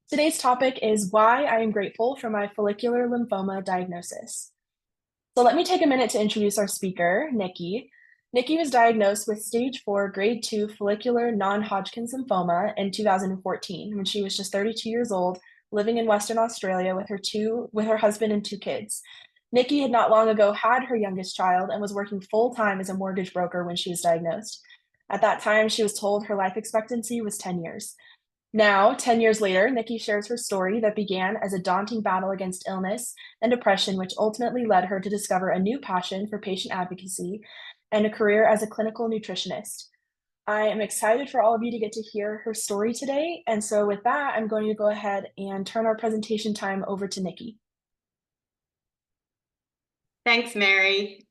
Today's topic is why I am grateful for my follicular lymphoma diagnosis. So let me take a minute to introduce our speaker, Nikki. Nikki was diagnosed with stage 4 grade 2 follicular non-Hodgkin's lymphoma in 2014 when she was just 32 years old, living in Western Australia with her husband and two kids. Nikki had not long ago had her youngest child and was working full-time as a mortgage broker when she was diagnosed. At that time, she was told her life expectancy was 10 years. Now, 10 years later, Nikki shares her story that began as a daunting battle against illness and depression, which ultimately led her to discover a new passion for patient advocacy and a career as a clinical nutritionist. I am excited for all of you to get to hear her story today. And so, with that, I'm going to go ahead and turn our presentation time over to Nikki. Thanks, Mary.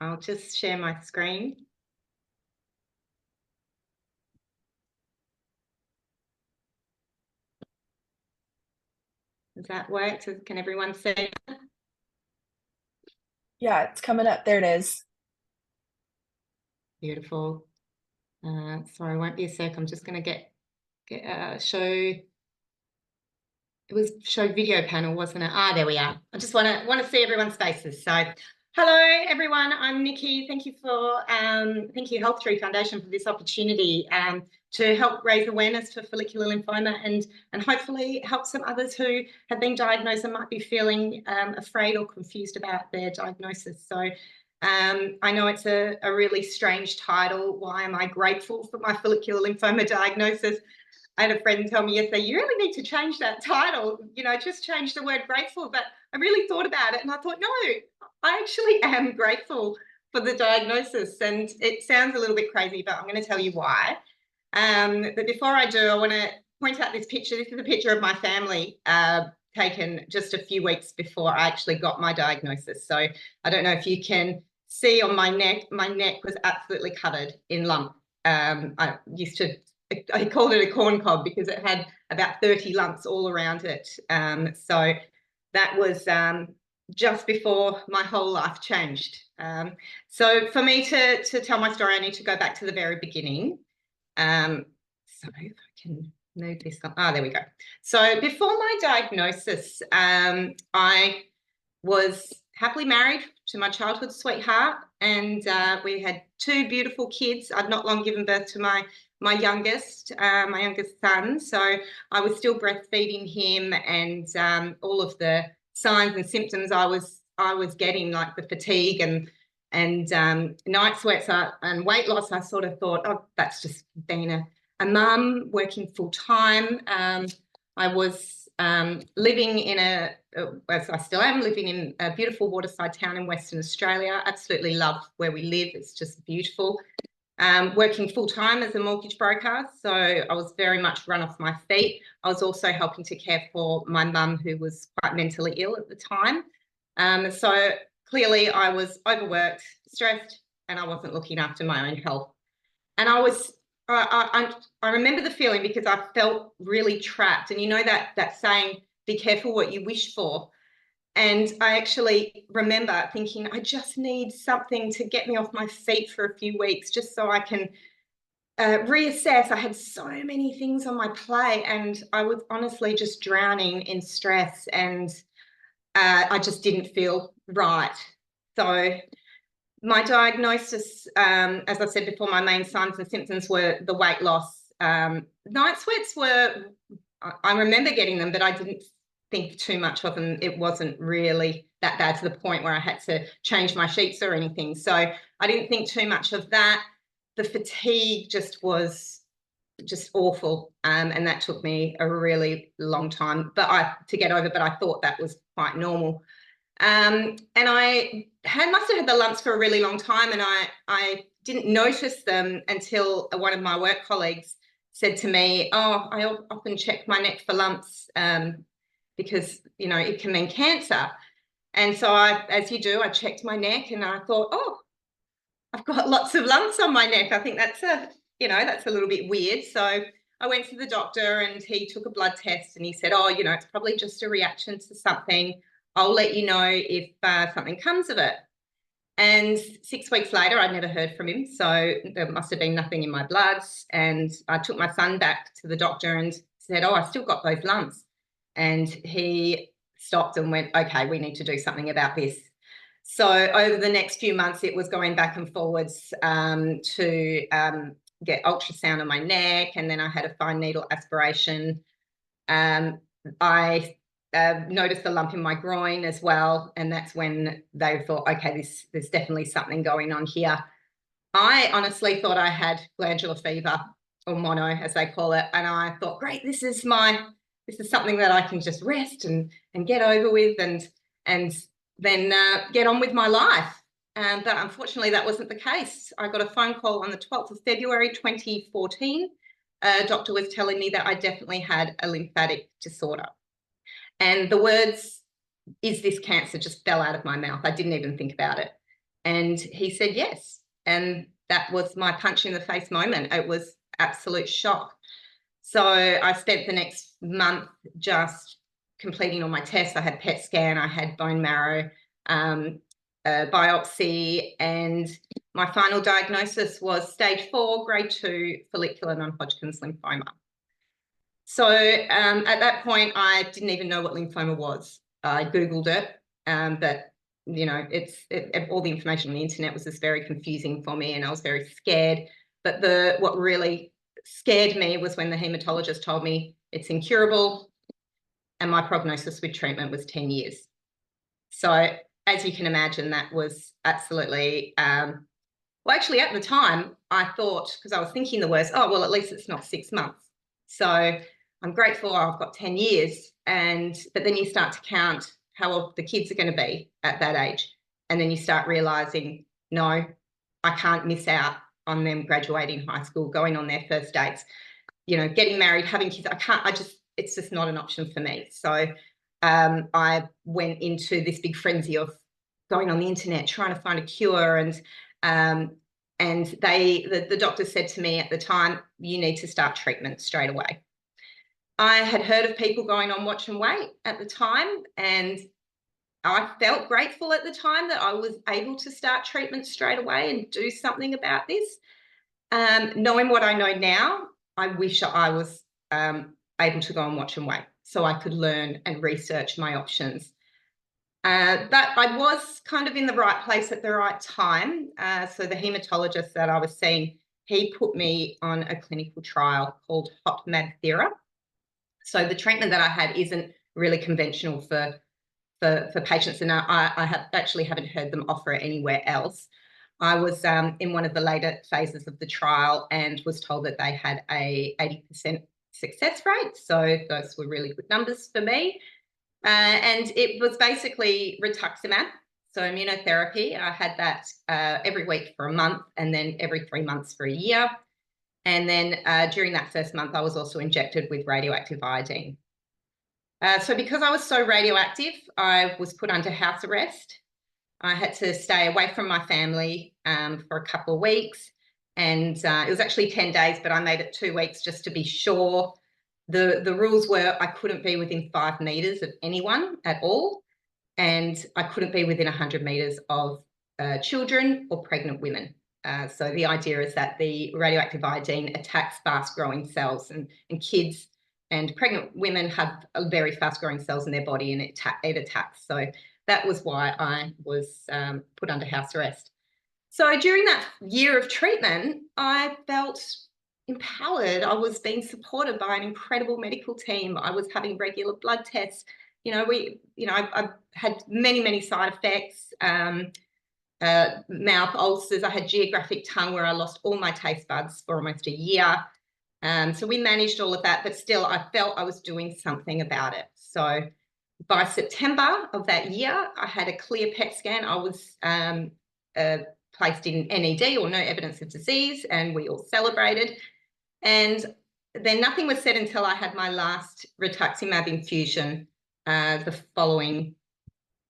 I'll just share my screen. Does that work? Can everyone see? Yeah, it's coming up. There it is. Beautiful. Sorry, won't be a sec. I'm just going to get show. It was show video panel, wasn't it? There we are. I just want to see everyone's faces. So, hello everyone. I'm Nicky. Thank you HealthTree Foundation for this opportunity to help raise awareness for follicular lymphoma and hopefully help some others who have been diagnosed and might be feeling afraid or confused about their diagnosis. So I know it's a really strange title. Why am I grateful for my follicular lymphoma diagnosis? I had a friend tell me yesterday, you really need to change that title, just change the word grateful. But I really thought about it and I thought, no, I actually am grateful for the diagnosis. And it sounds a little bit crazy, but I'm going to tell you why. But before I do, I want to point out this picture. This is a picture of my family taken just a few weeks before I actually got my diagnosis. So I don't know if you can see on my neck was absolutely covered in lump. I called it a corn cob because it had about 30 lumps all around it. So that was just before my whole life changed. So for me to tell my story, I need to go back to the very beginning. So if I can move this on. There we go. So before my diagnosis, I was happily married to my childhood sweetheart, and we had two beautiful kids. I'd not long given birth to my youngest son, so I was still breastfeeding him, and all of the signs and symptoms I was getting, like the fatigue and night sweats and weight loss, I sort of thought, oh, that's just being a mum working full time. I was living in as I still am, living in a beautiful waterside town in Western Australia. Absolutely love where we live. It's just beautiful. Working full time as a mortgage broker, so I was very much run off my feet. I was also helping to care for my mum, who was quite mentally ill at the time. So clearly I was overworked, stressed, and I wasn't looking after my own health. And I remember the feeling because I felt really trapped. And you know that saying, be careful what you wish for. And I actually remember thinking, I just need something to get me off my feet for a few weeks just so I can reassess. I had so many things on my plate and I was honestly just drowning in stress, and I just didn't feel right. So my diagnosis, as I said before, my main signs and symptoms were the weight loss. Night sweats were, I remember getting them, but I didn't think too much of them. It wasn't really that bad to the point where I had to change my sheets or anything. So I didn't think too much of that. The fatigue just was just awful, and that took me a really long time to get over, but I thought that was quite normal. And I must have had the lumps for a really long time, and I didn't notice them until one of my work colleagues said to me, oh, I often check my neck for lumps because, it can mean cancer. And so as you do, I checked my neck and I thought, oh, I've got lots of lumps on my neck. I think that's a little bit weird. So I went to the doctor and he took a blood test and he said, oh, it's probably just a reaction to something. I'll let you know if something comes of it. And 6 weeks later, I'd never heard from him. So there must have been nothing in my blood. And I took my son back to the doctor and said, oh, I still got those lumps. And he stopped and went, okay, we need to do something about this. So over the next few months, it was going back and forwards to get ultrasound on my neck, and then I had a fine needle aspiration. I noticed a lump in my groin as well, and that's when they thought, okay, there's definitely something going on here. I honestly thought I had glandular fever, or mono, as they call it, and I thought, great, this is something that I can just rest and get over with, and then get on with my life. But unfortunately, that wasn't the case. I got a phone call on the 12th of February 2014. A doctor was telling me that I definitely had a lymphatic disorder. And the words, "Is this cancer?" just fell out of my mouth. I didn't even think about it. And he said yes. And that was my punch in the face moment. It was absolute shock. So I spent the next month just completing all my tests. I had PET scan, I had bone marrow, biopsy, and my final diagnosis was stage 4, grade 2 follicular non-Hodgkin's lymphoma. So at that point, I didn't even know what lymphoma was. I Googled it, but you know, all the information on the internet was just very confusing for me, and I was very scared. But what really scared me was when the hematologist told me it's incurable, and my prognosis with treatment was 10 years. So as you can imagine, that was absolutely, well, actually at the time I thought, because I was thinking the worst, oh, well, at least it's not 6 months. So I'm grateful I've got 10 years. But then you start to count how old the kids are going to be at that age. And then you start realizing, no, I can't miss out on them graduating high school, going on their first dates, you know, getting married, having kids. It's just not an option for me. So I went into this big frenzy of going on the internet, trying to find a cure. And the doctor said to me at the time, you need to start treatment straight away. I had heard of people going on watch and wait at the time, and I felt grateful at the time that I was able to start treatment straight away and do something about this. Knowing what I know now, I wish I was able to go and watch and wait so I could learn and research my options. But I was kind of in the right place at the right time. So the hematologist that I was seeing, he put me on a clinical trial called HealthTree. So the treatment that I had isn't really conventional for patients, and I haven't heard them offer it anywhere else. I was in one of the later phases of the trial and was told that they had a 80% success rate. So those were really good numbers for me. And it was basically rituximab, so immunotherapy. I had that every week for a month, and then every 3 months for a year. And then during that first month, I was also injected with radioactive iodine. So because I was so radioactive, I was put under house arrest. I had to stay away from my family for a couple of weeks. And it was actually 10 days, but I made it 2 weeks just to be sure. The rules were I couldn't be within 5 meters of anyone at all, and I couldn't be within 100 meters of children or pregnant women. So the idea is that the radioactive iodine attacks fast-growing cells, and kids and pregnant women have very fast-growing cells in their body, and it attacks. So that was why I was put under house arrest. So during that year of treatment, I felt empowered. I was being supported by an incredible medical team. I was having regular blood tests. I had many side effects, mouth ulcers. I had geographic tongue where I lost all my taste buds for almost a year. So we managed all of that, but still I felt I was doing something about it. So by September of that year, I had a clear PET scan. I was placed in NED, or no evidence of disease, and we all celebrated. And then nothing was said until I had my last rituximab infusion the following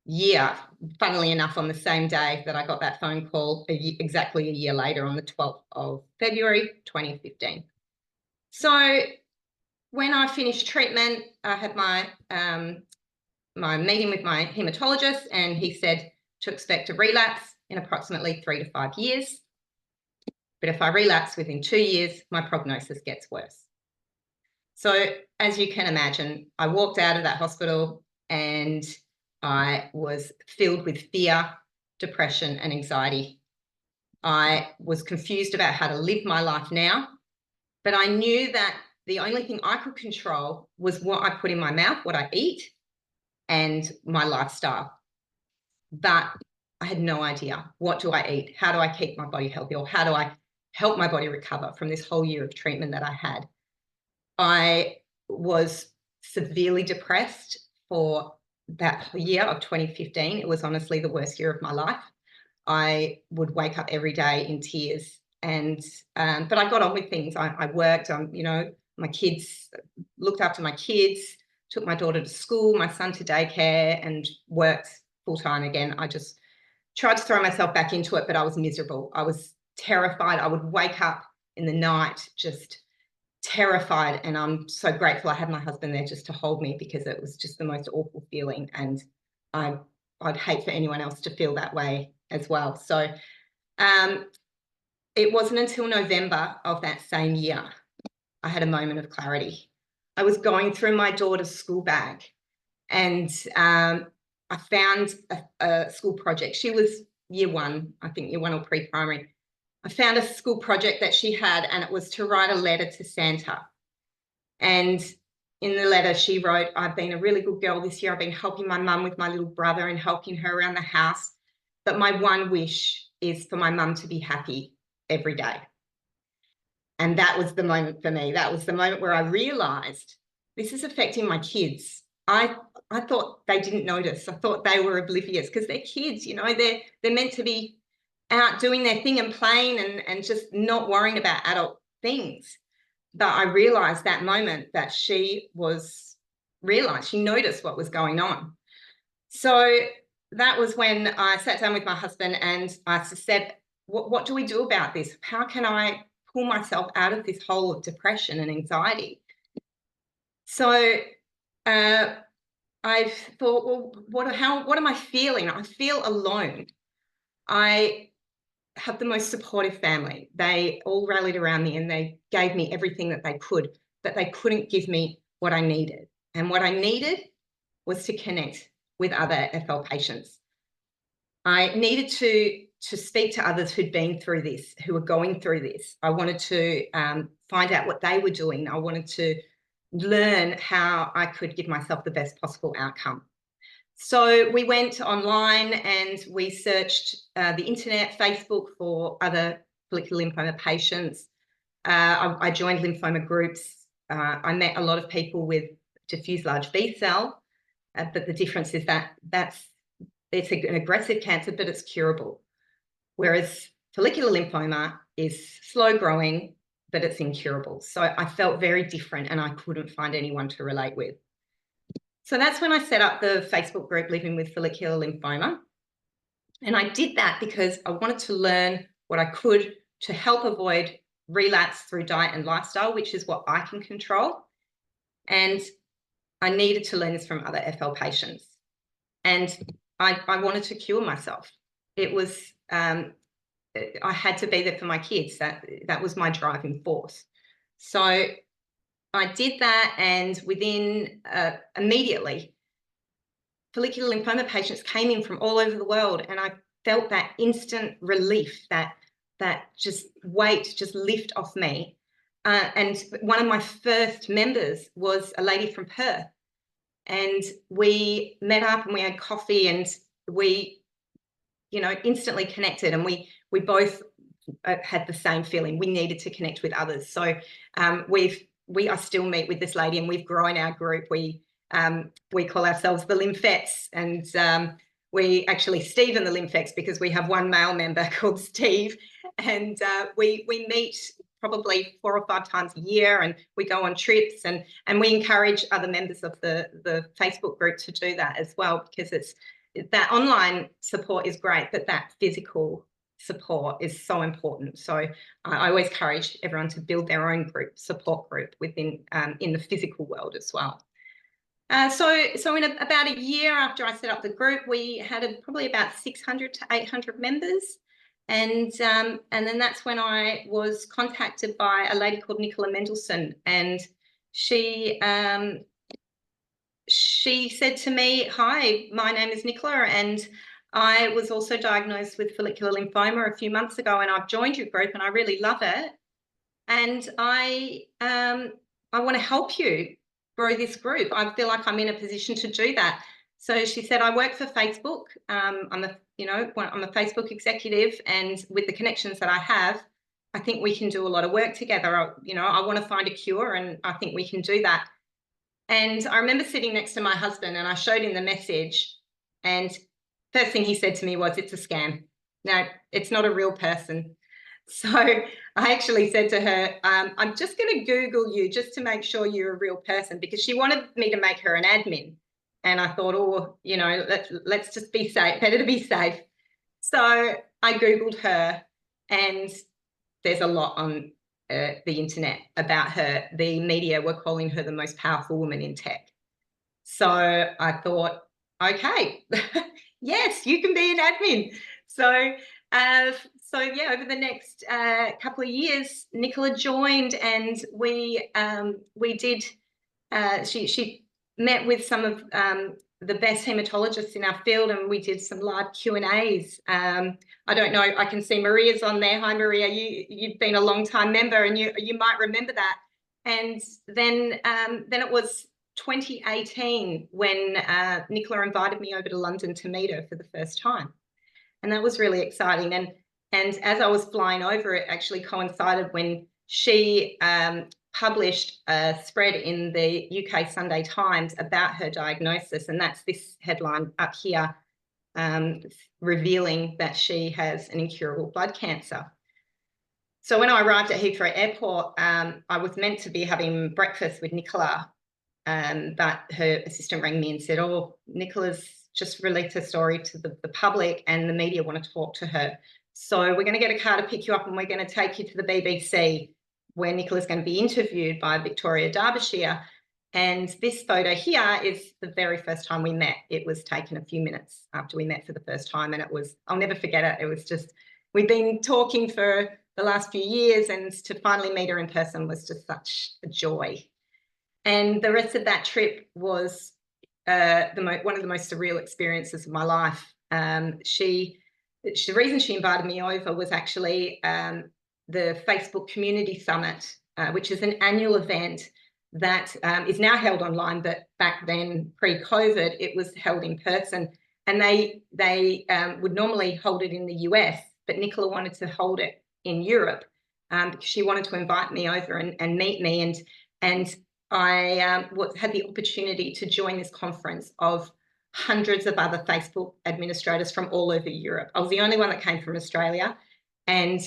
year, funnily enough, on the same day that I got that phone call, exactly a year later, on the 12th of February 2015. So when I finished treatment, I had my meeting with my hematologist, and he said to expect a relapse in approximately 3 to 5 years. But if I relapse within 2 years, my prognosis gets worse. So as you can imagine, I walked out of that hospital and I was filled with fear, depression, and anxiety. I was confused about how to live my life now, but I knew that the only thing I could control was what I put in my mouth, what I eat, and my lifestyle. But I had no idea, what do I eat? How do I keep my body healthy? Or how do I help my body recover from this whole year of treatment that I had? I was severely depressed for that year of 2015. It was honestly the worst year of my life. I would wake up every day in tears, and but I got on with things. I worked on, my kids, looked after my kids, took my daughter to school, my son to daycare, and worked full time again. I just tried to throw myself back into it, but I was miserable. I was terrified. I would wake up in the night just terrified, and I'm so grateful I had my husband there just to hold me, because it was just the most awful feeling, and I'd hate for anyone else to feel that way as well. So it wasn't until November of that same year I had a moment of clarity. I was going through my daughter's school bag, and I found a school project. She was year one, I think year one or pre-primary. I found a school project that she had, and it was to write a letter to Santa. And in the letter, she wrote, "I've been a really good girl this year. I've been helping my mum with my little brother and helping her around the house. But my one wish is for my mum to be happy every day." And that was the moment for me. That was the moment where I realized this is affecting my kids. I thought they didn't notice. I thought they were oblivious, because they're kids, they're meant to be out doing their thing and playing, and just not worrying about adult things. But I realized that moment that she noticed what was going on. So that was when I sat down with my husband and I said, what do we do about this? How can I pull myself out of this hole of depression and anxiety? So I thought, well, what am I feeling? I feel alone. I have the most supportive family. They all rallied around me and they gave me everything that they could, but they couldn't give me what I needed. And what I needed was to connect with other FL patients. I needed to speak to others who'd been through this, who were going through this. I wanted to find out what they were doing. I wanted to learn how I could give myself the best possible outcome. So we went online and we searched the internet, Facebook, for other follicular lymphoma patients. I joined lymphoma groups. I met a lot of people with diffuse large B-cell, but the difference is that it's an aggressive cancer, but it's curable. Whereas follicular lymphoma is slow growing, but it's incurable. So I felt very different and I couldn't find anyone to relate with. So that's when I set up the Facebook group, Living with Follicular Lymphoma. And I did that because I wanted to learn what I could to help avoid relapse through diet and lifestyle, which is what I can control. And I needed to learn this from other FL patients. And I wanted to cure myself. It was, I had to be there for my kids. That was my driving force. So I did that, and within immediately, follicular lymphoma patients came in from all over the world, and I felt that instant relief, that just weight just lift off me. And one of my first members was a lady from Perth, and we met up and we had coffee, and we, instantly connected, and we both had the same feeling. We needed to connect with others. So I still meet with this lady, and we've grown our group. We call ourselves the Lymphettes, and we actually Steve and the Lymphettes, because we have one male member called Steve, and we meet probably 4 or 5 times a year, and we go on trips, and we encourage other members of the Facebook group to do that as well, because that online support is great, but that physical support is so important. So I always encourage everyone to build their own support group within in the physical world as well. So in about a year after I set up the group, we had probably about 600 to 800 members. And then that's when I was contacted by a lady called Nicola Mendelsohn, and she said to me, "Hi, my name is Nicola, and I was also diagnosed with follicular lymphoma a few months ago, and I've joined your group and I really love it. And I want to help you grow this group. I feel like I'm in a position to do that." So she said, "I work for Facebook. I'm a Facebook executive, and with the connections that I have, I think we can do a lot of work together. I want to find a cure, and I think we can do that." And I remember sitting next to my husband, and I showed him the message, and first thing he said to me was, "It's a scam. No, it's not a real person." So I actually said to her, "I'm just going to Google you just to make sure you're a real person," because she wanted me to make her an admin. And I thought, let's just be safe, better to be safe. So I Googled her, and there's a lot on the internet about her. The media were calling her the most powerful woman in tech. So I thought, okay, yes, you can be an admin. So yeah, over the next couple of years, Nicola joined, and we did. She met with some of the best hematologists in our field, and we did some live Q&As. I don't know, I can see Maria's on there. Hi, Maria. You've been a long time member, and you might remember that. And then it was 2018 when Nicola invited me over to London to meet her for the first time, and that was really exciting. And as I was flying over, it actually coincided when she published a spread in the UK Sunday Times about her diagnosis, and that's this headline up here, revealing that she has an incurable blood cancer. So when I arrived at Heathrow Airport, I was meant to be having breakfast with Nicola, but her assistant rang me and said, "Oh, Nicola's just released her story to the public, and the media want to talk to her. So we're going to get a car to pick you up, and we're going to take you to the BBC, where Nicola's going to be interviewed by Victoria Derbyshire." And this photo here is the very first time we met. It was taken a few minutes after we met for the first time, and I'll never forget it. It was just, we've been talking for the last few years, and to finally meet her in person was just such a joy. And the rest of that trip was one of the most surreal experiences of my life. The reason she invited me over was actually the Facebook Community Summit, which is an annual event that is now held online, but back then, pre-COVID, it was held in person. And they would normally hold it in the US, but Nicola wanted to hold it in Europe because she wanted to invite me over and meet me. And I had the opportunity to join this conference of hundreds of other Facebook administrators from all over Europe. I was the only one that came from Australia, and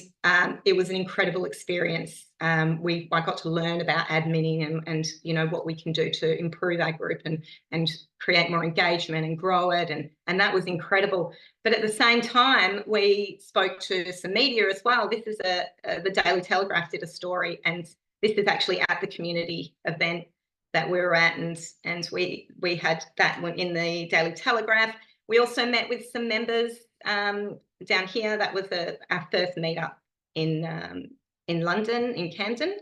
it was an incredible experience. I got to learn about adminning and what we can do to improve our group and create more engagement and grow it, and that was incredible. But at the same time, we spoke to some media as well. This is the Daily Telegraph did a story, and this is actually at the community event that we were at, and we had that one in the Daily Telegraph. We also met with some members down here. That was our first meetup in London, in Camden.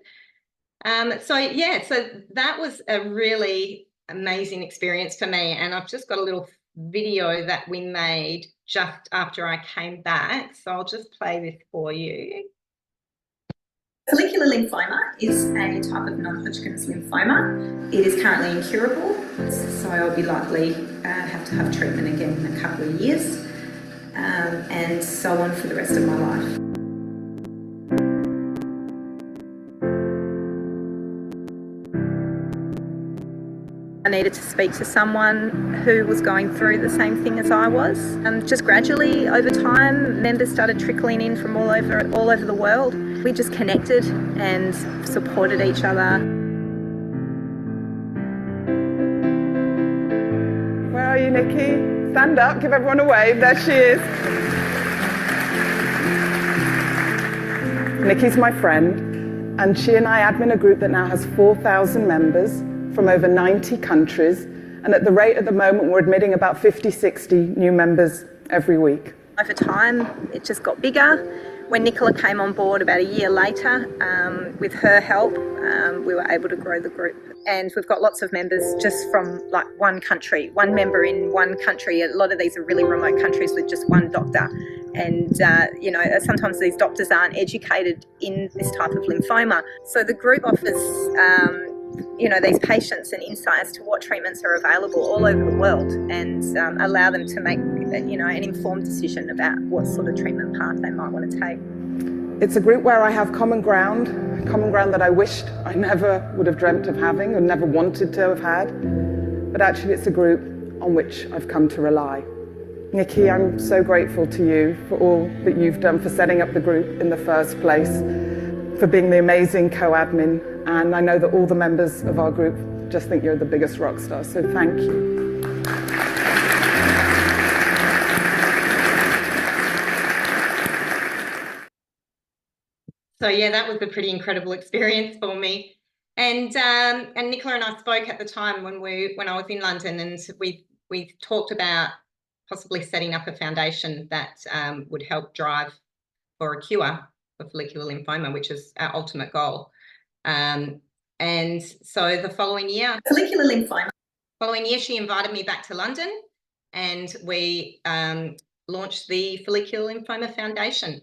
So that was a really amazing experience for me, and I've just got a little video that we made just after I came back, so I'll just play this for you. Follicular lymphoma is a type of non-Hodgkin's lymphoma. It is currently incurable, so I'll be likely have to have treatment again in a couple of years, and so on for the rest of my life. I needed to speak to someone who was going through the same thing as I was. Just gradually, over time, members started trickling in from all over the world. We just connected and supported each other. Where are you, Nicky? Stand up, give everyone a wave. There she is. Nicky's my friend, and she and I admin a group that now has 4,000 members from over 90 countries, and at the rate at the moment we're admitting about 50, 60 new members every week. Over time it just got bigger. When Nicola came on board about a year later, with her help, we were able to grow the group. and we've got lots of members just from like one country, one member in one country. A lot of these are really remote countries with just one doctor. And, you know, sometimes these doctors aren't educated in this type of lymphoma. So the group offers, you know, these patients an insight as to what treatments are available all over the world, and allow them to make, you know, an informed decision about what sort of treatment path they might want to take. It's a group where I have common ground that I wished I never would have dreamt of having or never wanted to have had. But actually it's a group on which I've come to rely. Nicky, I'm so grateful to you for all that you've done for setting up the group in the first place, for being the amazing co-admin, and I know that all the members of our group just think you're the biggest rock star, so thank you. So yeah, that was a pretty incredible experience for me. And Nicola and I spoke at the time when I was in London, and we talked about possibly setting up a foundation that would help drive for a cure for follicular lymphoma, which is our ultimate goal. And so the following year, she invited me back to London, and we launched the Follicular Lymphoma Foundation.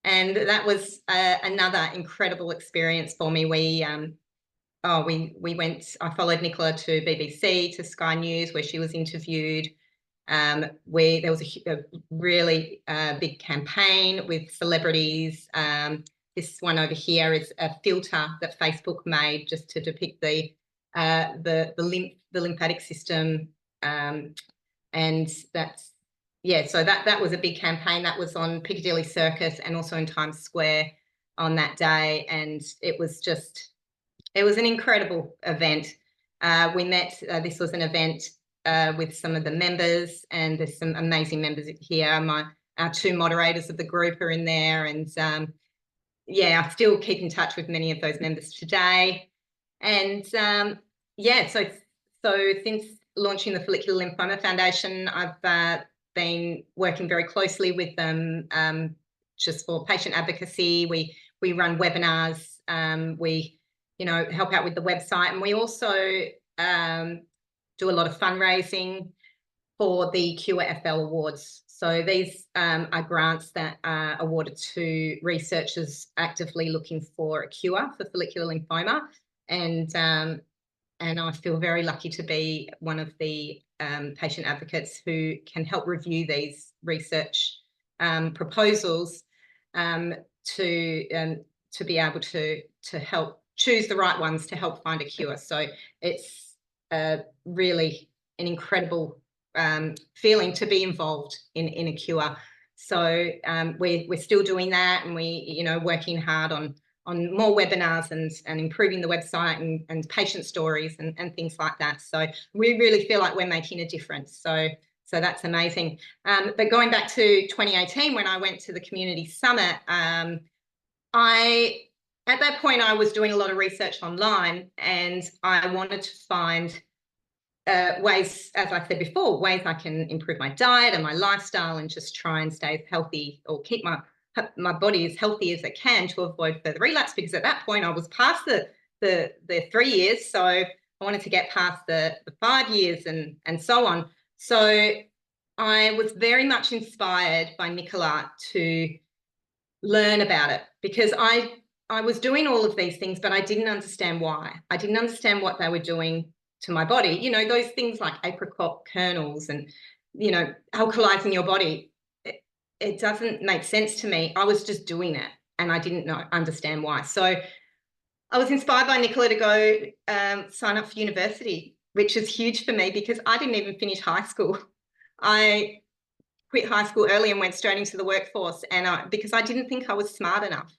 And that was another incredible experience for me. We went, I followed Nicola to BBC, to Sky News, where she was interviewed. There was a really big campaign with celebrities. This one over here is a filter that Facebook made just to depict the lymphatic system, and that's, yeah, so that was a big campaign. That was on Piccadilly Circus and also in Times Square on that day, and it was an incredible event. We met, this was an event with some of the members, and there's some amazing members here. Our two moderators of the group are in there, and yeah, I still keep in touch with many of those members today. And yeah, so since launching the Follicular Lymphoma Foundation, I've been working very closely with them just for patient advocacy. We run webinars, we, you know, help out with the website, and we also do a lot of fundraising for the Cure FL Awards. So these are grants that are awarded to researchers actively looking for a cure for follicular lymphoma, and I feel very lucky to be one of the patient advocates who can help review these research proposals to be able to help choose the right ones to help find a cure. So it's really an incredible feeling to be involved in a cure. So we're still doing that, and working hard on more webinars and improving the website and patient stories and things like that. So we really feel like we're making a difference. So that's amazing. But going back to 2018, when I went to the community summit, at that point I was doing a lot of research online, and I wanted to find ways, as I said before, ways I can improve my diet and my lifestyle and just try and stay healthy, or keep my body as healthy as it can to avoid further relapse, because at that point I was past the 3 years, so I wanted to get past the 5 years and so on. So I was very much inspired by Nicola to learn about it, because I was doing all of these things, but I didn't understand why. I didn't understand what they were doing to my body. You know, those things like apricot kernels and, alkalizing your body. It doesn't make sense to me. I was just doing it, and I didn't understand why. So I was inspired by Nicola to go sign up for university, which is huge for me because I didn't even finish high school. I quit high school early and went straight into the workforce, and because I didn't think I was smart enough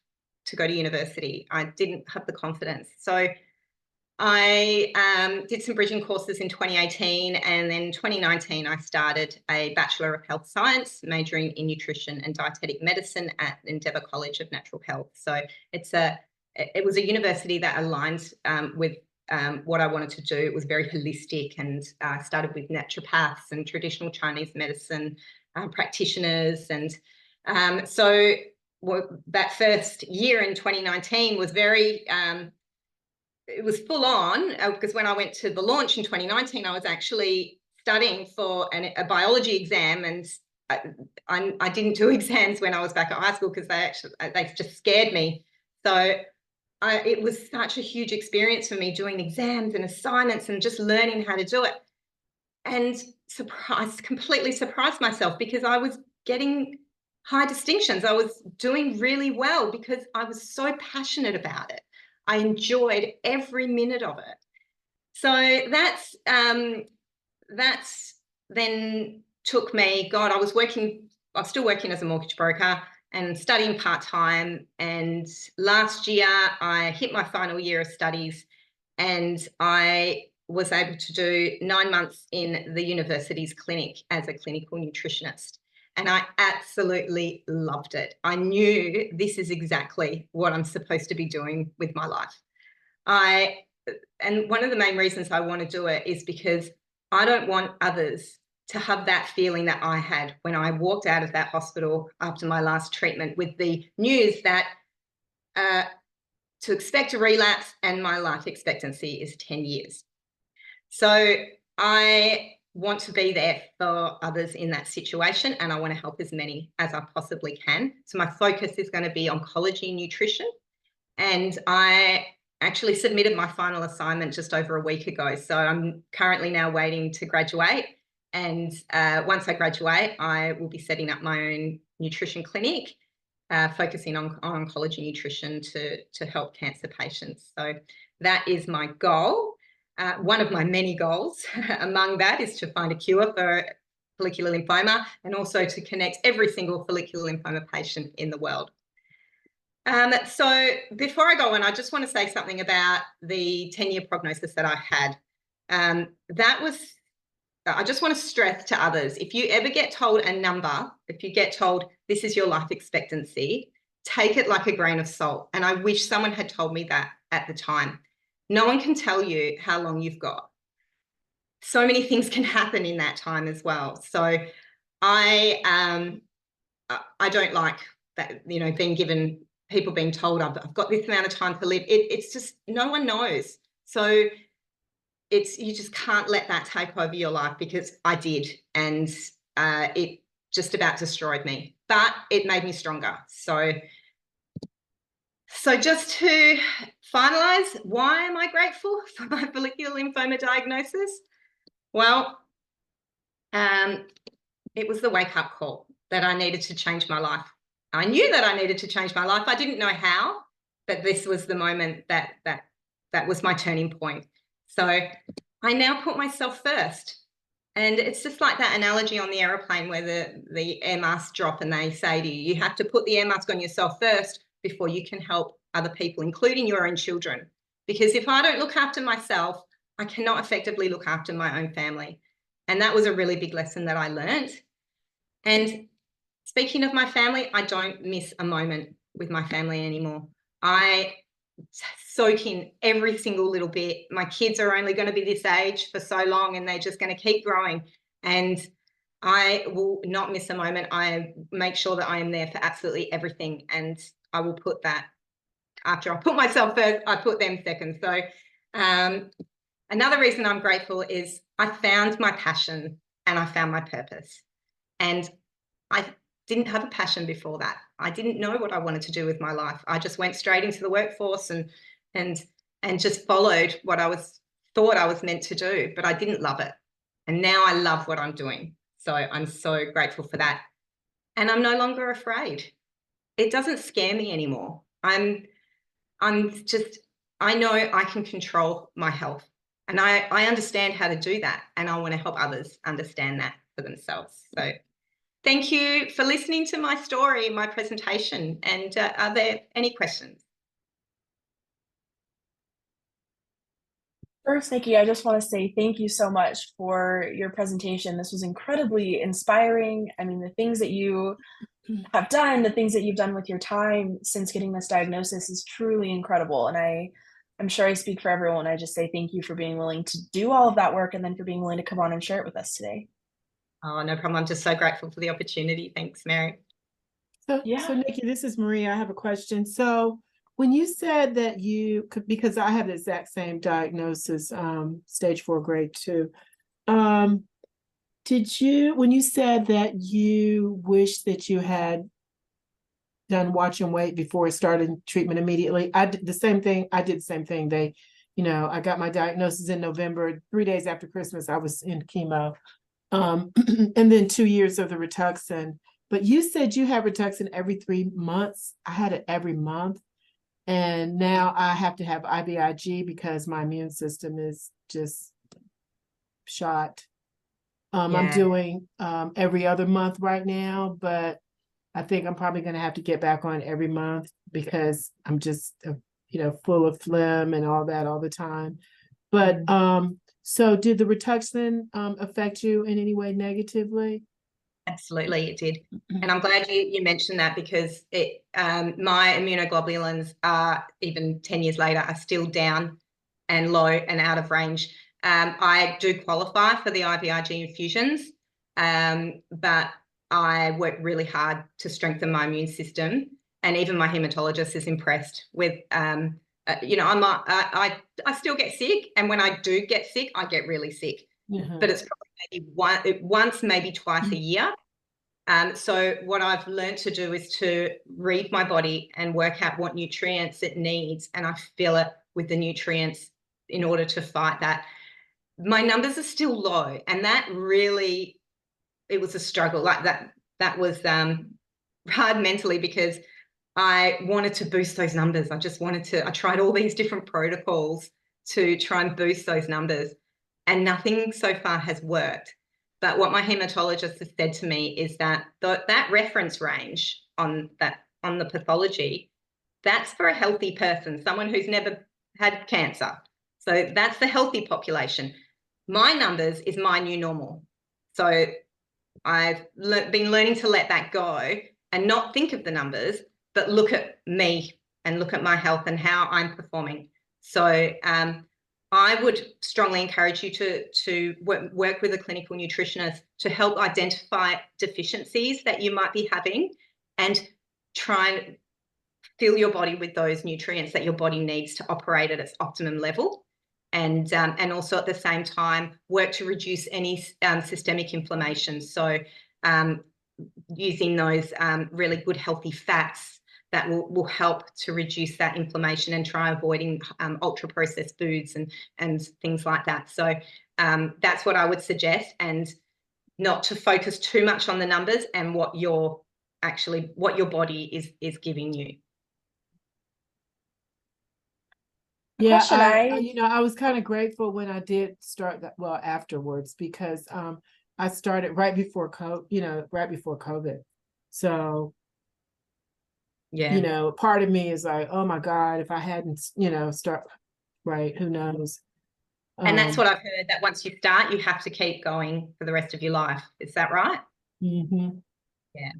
to go to university. I didn't have the confidence. So I did some bridging courses in 2018, and then 2019 I started a Bachelor of Health Science, majoring in nutrition and dietetic medicine at Endeavour College of Natural Health. So it was a university that aligned with what I wanted to do. It was very holistic, and I started with naturopaths and traditional Chinese medicine practitioners, and so that first year in 2019 was very it was full on because when I went to the launch in 2019, I was actually studying for a biology exam, and I didn't do exams when I was back at high school because they just scared me. So it was such a huge experience for me doing exams and assignments and just learning how to do it. And completely surprised myself because I was getting high distinctions. I was doing really well because I was so passionate about it. I enjoyed every minute of it. So that's then took me, God, I was still working as a mortgage broker and studying part-time. And last year I hit my final year of studies and I was able to do 9 months in the university's clinic as a clinical nutritionist. And I absolutely loved it. I knew this is exactly what I'm supposed to be doing with my life. And one of the main reasons I want to do it is because I don't want others to have that feeling that I had when I walked out of that hospital after my last treatment with the news that to expect a relapse and my life expectancy is 10 years. So I want to be there for others in that situation, and I want to help as many as I possibly can. So my focus is going to be oncology and nutrition. And I actually submitted my final assignment just over a week ago. So I'm currently now waiting to graduate. And once I graduate, I will be setting up my own nutrition clinic, focusing on oncology nutrition to help cancer patients. So that is my goal. One of my many goals among that is to find a cure for follicular lymphoma and also to connect every single follicular lymphoma patient in the world. So before I go on, I just want to say something about the 10-year prognosis that I had. I just want to stress to others, if you ever get told a number, if you get told this is your life expectancy, take it like a grain of salt. And I wish someone had told me that at the time. No one can tell you how long you've got. So many things can happen in that time as well. So I don't like that, people being told I've got this amount of time to live. It's just, no one knows. So you just can't let that take over your life, because I did, and it just about destroyed me, but it made me stronger. So just to finalize, why am I grateful for my follicular lymphoma diagnosis? Well, it was the wake-up call that I needed to change my life. I knew that I needed to change my life. I didn't know how, but this was the moment that was my turning point. So I now put myself first. And it's just like that analogy on the aeroplane where the air masks drop and they say to you, you have to put the air mask on yourself first before you can help other people, including your own children. Because if I don't look after myself, I cannot effectively look after my own family. And that was a really big lesson that I learned. And speaking of my family, I don't miss a moment with my family anymore. I soak in every single little bit. My kids are only going to be this age for so long, and they're just going to keep growing. And I will not miss a moment. I make sure that I am there for absolutely everything. And I will put that, after I put myself first, I put them second. So another reason I'm grateful is I found my passion and I found my purpose. And I didn't have a passion before that. I didn't know what I wanted to do with my life. I just went straight into the workforce and just followed what I thought I was meant to do, but I didn't love it. And now I love what I'm doing. So I'm so grateful for that. And I'm no longer afraid. It doesn't scare me anymore. I know I can control my health, and I understand how to do that. And I want to help others understand that for themselves. So thank you for listening to my story, my presentation. And are there any questions? First, Nikki, I just want to say thank you so much for your presentation. This was incredibly inspiring. I mean, the things that you have done, the things that you've done with your time since getting this diagnosis is truly incredible. And I'm sure I speak for everyone. I just say thank you for being willing to do all of that work, and then for being willing to come on and share it with us today. Oh, no problem. I'm just so grateful for the opportunity. Thanks, Mary. So Nikki, this is Maria. I have a question. So when you said that you could, because I have the exact same diagnosis, stage 4, grade 2. Did you, when you said that you wish that you had done watch and wait before starting treatment immediately, I did the same thing. They, I got my diagnosis in November. 3 days after Christmas, I was in chemo. And then 2 years of the Rituxan. But you said you had Rituxan every 3 months. I had it every month. And now I have to have IVIG because my immune system is just shot. I'm doing every other month right now, but I think I'm probably going to have to get back on every month because I'm just, full of phlegm and all that all the time. But so did the Rituxan affect you in any way negatively? Absolutely, it did. And I'm glad you mentioned that, because my immunoglobulins are, even 10 years later, are still down and low and out of range. I do qualify for the IVIG infusions, but I work really hard to strengthen my immune system. And even my hematologist is impressed with, I still get sick. And when I do get sick, I get really sick. But it's probably maybe once, maybe twice a year. So what I've learned to do is to read my body and work out what nutrients it needs, and I fill it with the nutrients in order to fight that. My numbers are still low, and that really, it was a struggle. Like that was hard mentally, because I wanted to boost those numbers. I tried all these different protocols to try and boost those numbers, and nothing so far has worked. But what my hematologist has said to me is that that reference range on the pathology, that's for a healthy person, someone who's never had cancer. So that's the healthy population. My numbers is my new normal. So I've been learning to let that go and not think of the numbers, but look at me and look at my health and how I'm performing. So I would strongly encourage you to work with a clinical nutritionist to help identify deficiencies that you might be having, and try and fill your body with those nutrients that your body needs to operate at its optimum level. And also at the same time work to reduce any systemic inflammation. So using those really good healthy fats that will help to reduce that inflammation, and try avoiding ultra processed foods and things like that. So that's what I would suggest, and not to focus too much on the numbers and what your body is giving you. Yeah, I was kind of grateful when I did start that, well, afterwards, because I started right before COVID. So, yeah, part of me is like, oh my God, if I hadn't, right, who knows? And that's what I've heard, that once you start, you have to keep going for the rest of your life. Is that right? Mm-hmm. Yeah.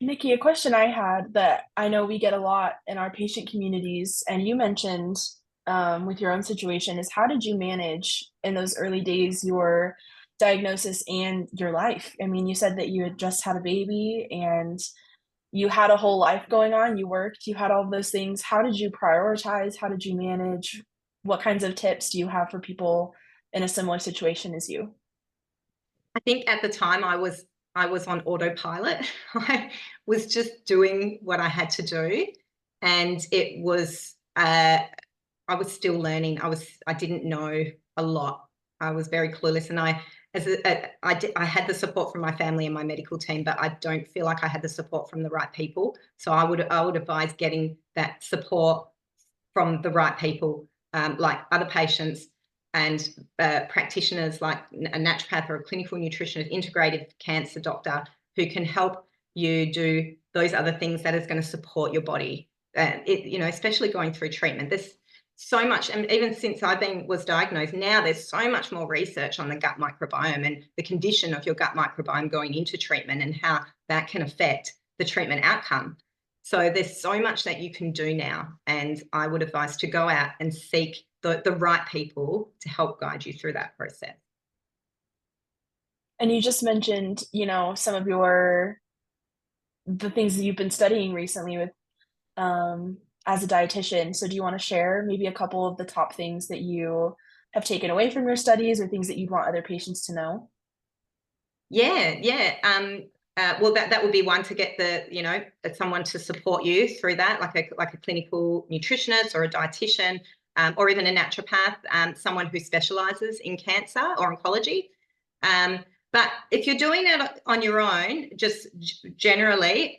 Nikki, a question I had that I know we get a lot in our patient communities, and you mentioned with your own situation, is how did you manage in those early days your diagnosis and your life? I mean, you said that you had just had a baby and you had a whole life going on. You worked, you had all those things. How did you prioritize? How did you manage? What kinds of tips do you have for people in a similar situation as you? I think at the time I was on autopilot. I was just doing what I had to do, and it was I was still learning. I didn't know a lot. I was very clueless, and I had the support from my family and my medical team, but I don't feel like I had the support from the right people. So I would advise getting that support from the right people, like other patients and practitioners like a naturopath or a clinical nutritionist, integrative cancer doctor, who can help you do those other things that is going to support your body. Especially going through treatment. There's so much, and even since was diagnosed, now there's so much more research on the gut microbiome and the condition of your gut microbiome going into treatment, and how that can affect the treatment outcome. So there's so much that you can do now, and I would advise to go out and seek the right people to help guide you through that process. And you just mentioned, some of your the things that you've been studying recently with as a dietitian. So do you want to share maybe a couple of the top things that you have taken away from your studies or things that you'd want other patients to know? Yeah. Well, that would be one, to get someone to support you through that, like a clinical nutritionist or a dietitian, or even a naturopath, someone who specialises in cancer or oncology. But if you're doing that on your own, just generally,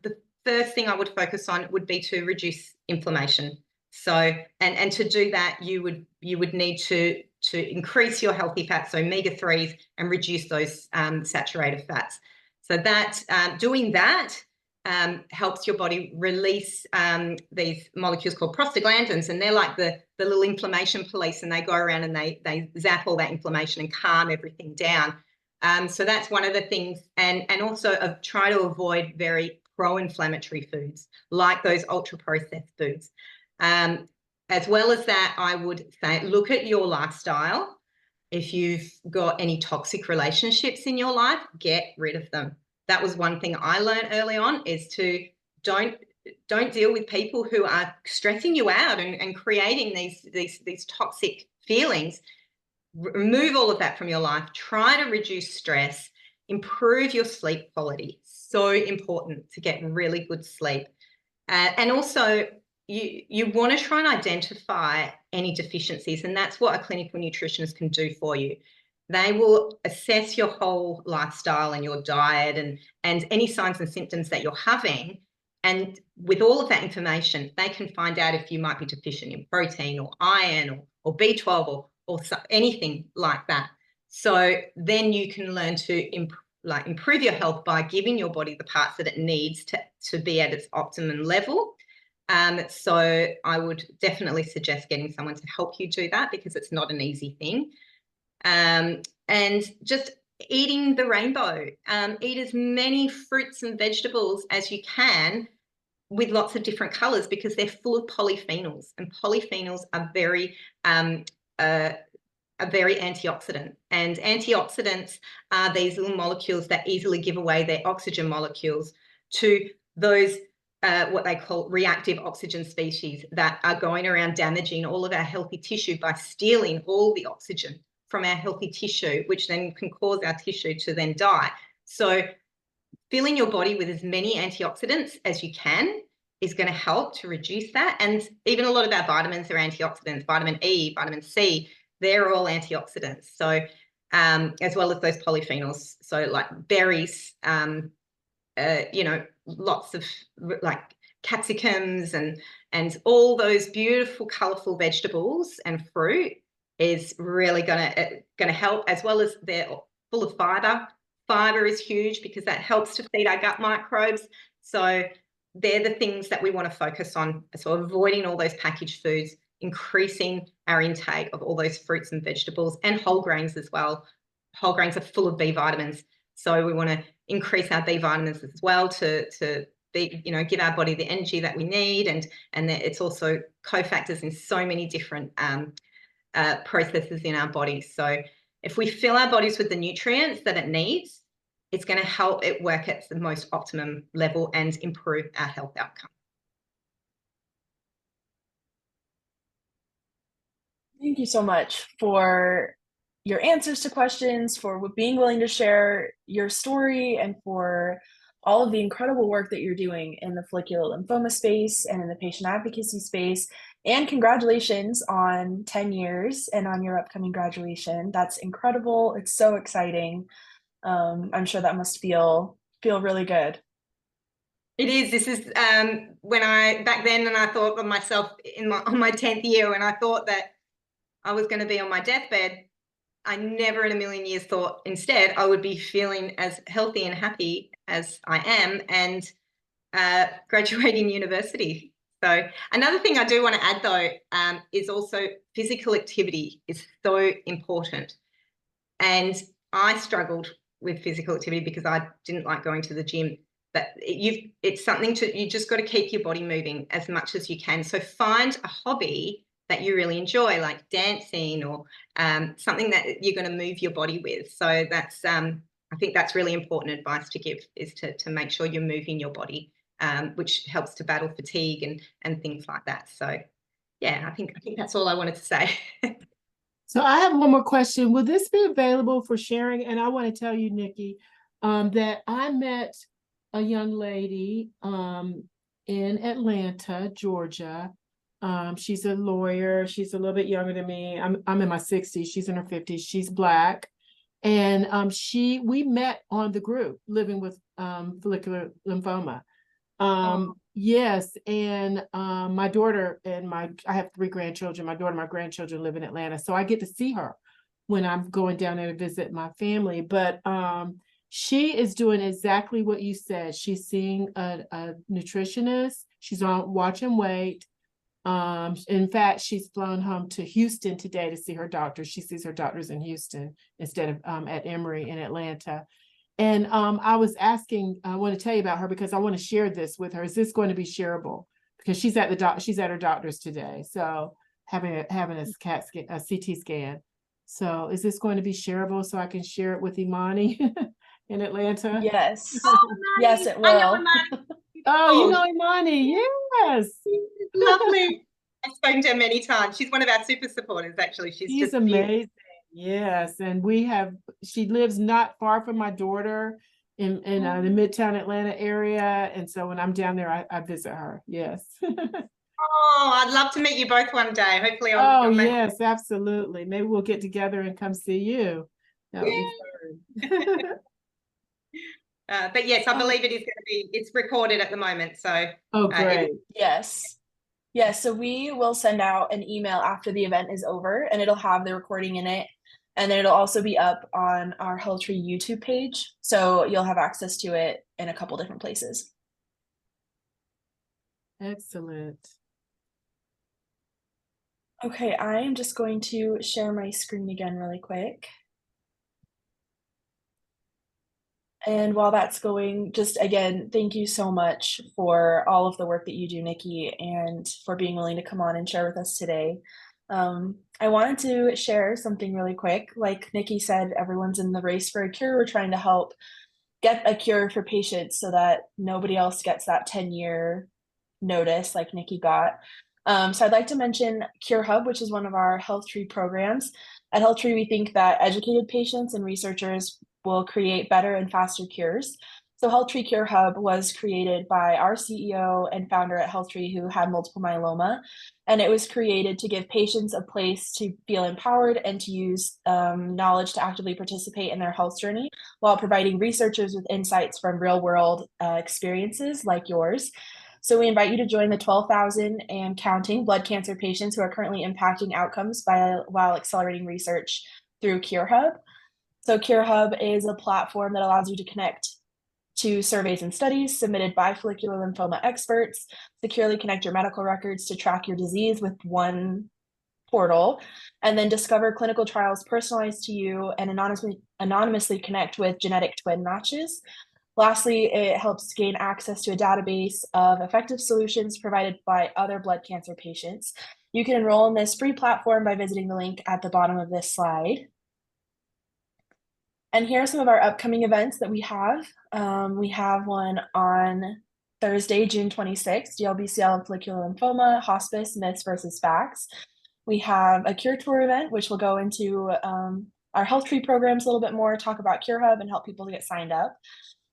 the first thing I would focus on would be to reduce inflammation. So, and to do that, you would need to increase your healthy fats, so omega-3s, and reduce those saturated fats. So that doing that helps your body release these molecules called prostaglandins, and they're like the little inflammation police, and they go around and they zap all that inflammation and calm everything down. So that's one of the things, and also try to avoid very pro-inflammatory foods like those ultra-processed foods. As well as that, I would say look at your lifestyle. If you've got any toxic relationships in your life, get rid of them. That was one thing I learned early on, is to don't deal with people who are stressing you out and creating these toxic feelings. Remove all of that from your life. Try to reduce stress, improve your sleep quality. So important to get really good sleep. And also, you want to try and identify any deficiencies, and that's what a clinical nutritionist can do for you. They will assess your whole lifestyle and your diet and any signs and symptoms that you're having. And with all of that information, they can find out if you might be deficient in protein or iron or B12 or anything like that. So then you can learn to improve your health by giving your body the parts that it needs to be at its optimum level. So I would definitely suggest getting someone to help you do that, because it's not an easy thing. And just eating the rainbow. Eat as many fruits and vegetables as you can with lots of different colours, because they're full of polyphenols, and polyphenols are very antioxidant. And antioxidants are these little molecules that easily give away their oxygen molecules to those what they call reactive oxygen species that are going around damaging all of our healthy tissue by stealing all the oxygen from our healthy tissue, which then can cause our tissue to then die. So filling your body with as many antioxidants as you can is going to help to reduce that. And even a lot of our vitamins are antioxidants. Vitamin E, vitamin C, they're all antioxidants. So as well as those polyphenols. So like berries, lots of like capsicums and all those beautiful, colourful vegetables and fruit is really gonna help, as well as they're full of fibre. Fibre is huge because that helps to feed our gut microbes. So they're the things that we want to focus on. So avoiding all those packaged foods, increasing our intake of all those fruits and vegetables, and whole grains as well. Whole grains are full of B vitamins. So we want to increase our B vitamins as well to be, give our body the energy that we need. And it's also cofactors in so many different processes in our body. So if we fill our bodies with the nutrients that it needs, it's going to help it work at the most optimum level and improve our health outcome. Thank you so much for your answers to questions, for being willing to share your story, and for all of the incredible work that you're doing in the follicular lymphoma space and in the patient advocacy space. And congratulations on 10 years and on your upcoming graduation. That's incredible. It's so exciting. I'm sure that must feel really good. It is. This is when back then, and I thought of myself on my 10th year, when I thought that I was going to be on my deathbed. I never in a million years thought instead I would be feeling as healthy and happy as I am and graduating university. So another thing I do want to add though is also physical activity is so important. And I struggled with physical activity because I didn't like going to the gym. But it's something you just got to keep your body moving as much as you can. So find a hobby that you really enjoy, like dancing or something that you're going to move your body with. So that's I I think that's really important advice to give, is to make sure you're moving your body, which helps to battle fatigue and things like that. So yeah, I think that's all I wanted to say. So I have one more question. Will this be available for sharing? And I want to tell you, Nikki, that I met a young lady in Atlanta, Georgia. She's a lawyer. She's a little bit younger than me. I'm in my 60s. She's in her 50s. She's Black. And we met on the group Living with Follicular Lymphoma. Yes, and my daughter and I have 3 grandchildren. My daughter and my grandchildren live in Atlanta, so I get to see her when I'm going down there to visit my family. But she is doing exactly what you said. She's seeing a nutritionist. She's on Watch and Wait. In fact, she's flown home to Houston today to see her doctor. She sees her doctors in Houston instead of at Emory in Atlanta. And I was asking, I want to tell you about her because I want to share this with her. Is this going to be shareable? Because she's at her doctor's today. So having a CT scan. So is this going to be shareable so I can share it with Imani in Atlanta? Yes. Oh, Yes, it I know will. Imani. Oh, you know Imani, yes. Lovely. I've spoken to her many times. She's one of our super supporters, actually. She's just amazing. Yes, and she lives not far from my daughter in the Midtown Atlanta area, and so when I'm down there, I visit her. Yes. Oh, I'd love to meet you both one day. Hopefully, yes, absolutely. Maybe we'll get together and come see you. That would be fun. But yes, I believe it is going to be. It's recorded at the moment, so. Oh, great. Yes. Yes, so we will send out an email after the event is over, and it'll have the recording in it. And then it'll also be up on our HealthTree YouTube page. So you'll have access to it in a couple different places. Excellent. Okay, I am just going to share my screen again really quick. And while that's going, just again, thank you so much for all of the work that you do, Nikki, and for being willing to come on and share with us today. I wanted to share something really quick. Like Nikki said, everyone's in the race for a cure. We're trying to help get a cure for patients so that nobody else gets that 10-year notice like Nikki got. So I'd like to mention Cure Hub, which is one of our HealthTree programs. At HealthTree, we think that educated patients and researchers will create better and faster cures. So HealthTree Cure Hub was created by our CEO and founder at HealthTree who had multiple myeloma. And it was created to give patients a place to feel empowered and to use knowledge to actively participate in their health journey while providing researchers with insights from real world experiences like yours. So we invite you to join the 12,000 and counting blood cancer patients who are currently impacting outcomes while accelerating research through Cure Hub. So Cure Hub is a platform that allows you to connect to surveys and studies submitted by follicular lymphoma experts, securely connect your medical records to track your disease with one portal, and then discover clinical trials personalized to you and anonymously connect with genetic twin matches. Lastly, it helps gain access to a database of effective solutions provided by other blood cancer patients. You can enroll in this free platform by visiting the link at the bottom of this slide. And here are some of our upcoming events that we have. We have one on Thursday, June 26th, DLBCL and follicular lymphoma, hospice, myths versus facts. We have a Cure Tour event, which will go into our HealthTree programs a little bit more, talk about Cure Hub and help people to get signed up.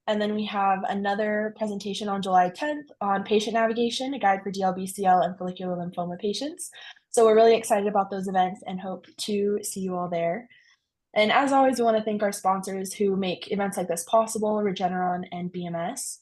And then we have another presentation on July 10th on patient navigation, a guide for DLBCL and follicular lymphoma patients. So we're really excited about those events and hope to see you all there. And as always, we want to thank our sponsors who make events like this possible, Regeneron and BMS.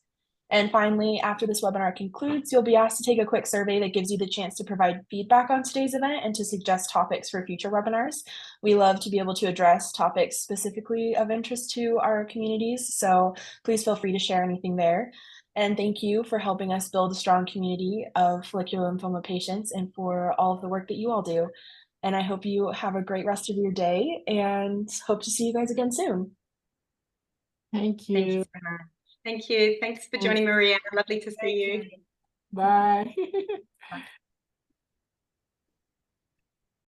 And finally, after this webinar concludes, you'll be asked to take a quick survey that gives you the chance to provide feedback on today's event and to suggest topics for future webinars. We love to be able to address topics specifically of interest to our communities, so please feel free to share anything there. And thank you for helping us build a strong community of follicular lymphoma patients and for all of the work that you all do. And I hope you have a great rest of your day and hope to see you guys again soon. Thank you. Thank you so much. Thank you. Thanks for joining, Maria. Lovely to see you. Bye.